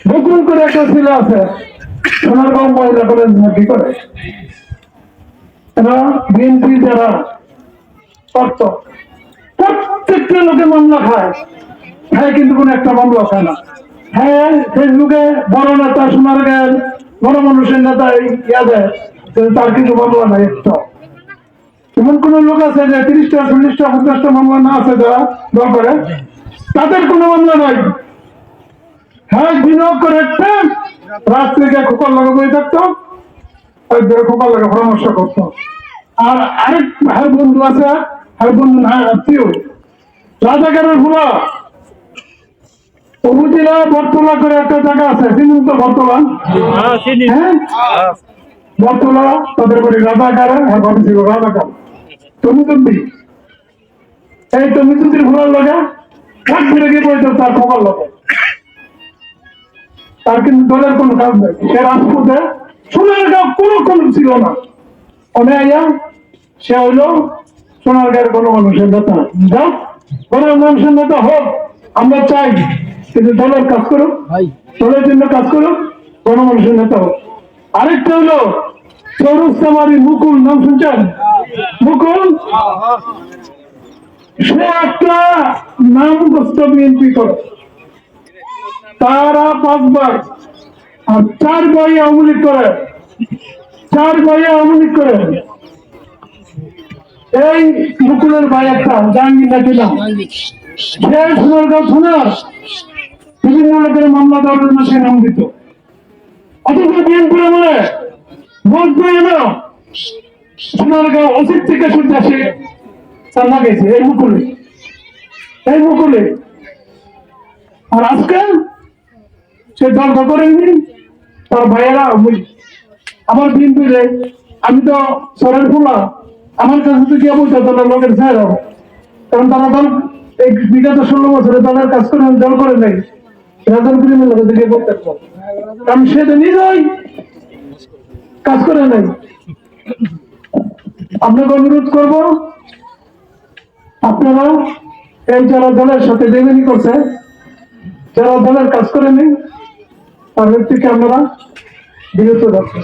বকুল করে একটা ছেলে আছে সোনারগাঁও মহিলা কলেজ কি করে এরা বিএনপি যারা করত প্রত্যেকটা লোকে মামলা খায়, হ্যাঁ কিন্তু কোন একটা মামলা খায় না। হ্যাঁ ফেসবুকে বড় নেতা সোনারগাঁয়ের বড় মানুষের নেতা ইয়া দেয়, তার কিন্তু মামলা নাই একটা। এমন কোন লোক আছে যে 30টা 40টা 50টা মামলা না আছে যারা দল করে, তাদের কোনো মামলা নাই। হ্যাঁ বিনিয়োগ করে একটা রাত্রিকে খোকার লাগে বই থাকতো, ওই ধরে খোকার লাগে পরামর্শ করতো। আর আরেক হ্যাঁ বন্ধু আছে, হ্যাঁ বন্ধু না আত্মীয় রাজাকারের ভুলা উপজেলা বটতলা করে একটা জায়গা আছে, চিনুন তো বটতলা? হ্যাঁ বটতলা তাদের বাড়ি রাজাকার, হ্যাঁ ভাবি ছিল রাজাকার। তুমি এই তুমি যদি ভুলার লাগে কাঠ ফিরে গিয়ে বইতো তার খবর লাগে, তার কিন্তু দলের কোনো কাজ নেই। সে রাজপথে সোনারগাঁও কোনো ছিল না, অনেক সে হইল সোনারগাঁয়ের কোনো মানুষের নেতা। যাও কোনো মানুষের নেতা হোক আমরা চাই, কিন্তু দলের কাজ করুক, দলের জন্য কাজ করুক, কোনো মানুষের নেতা হোক। আরেকটা হইলো চৌরস্তামারি মুকুল, নাম শুনছেন? মুকুল সে একটা নামগ্রস্ত বিএনপি করে, তারা 5 বার আর 4 ভাই আওয়ামী লীগ করে, 4 ভাই আওয়ামী লীগ করে। এই মুকুলের ভাই একটা জাহাঙ্গীর নাকি না, সে সোনারগাঁও থানার বিভিন্ন লোকের মামলা দেওয়ার জন্য সে নাম দিত। অথচ বিএনপির আমলে ভোট দেয় না, সোনারগাঁও অচিত থেকে শুনতে আসে তার লাগাইছে এই মুকুলে। আর আজকে সে দল করেনি, তার ভাইয়েরা আমার বিএনপি রে, আমি তো সরের ফুলা, আমার কাছে তো গিয়ে বলতো দলের লোকের স্যার, কারণ তারা দল এই বিগত 16 বছরে দলের কাজ করে দল করে নেই, রাজন প্রেমের লোকের দিকে করতে, কারণ সে তো নিজেই কাজ করে নাই। আপনাকে অনুরোধ করবো আপনারা এই যারা দলের সাথে বেমানি করছে, যারা দলের কাজ করেনি, তাদের থেকে আপনারা বিরত রাখবেন।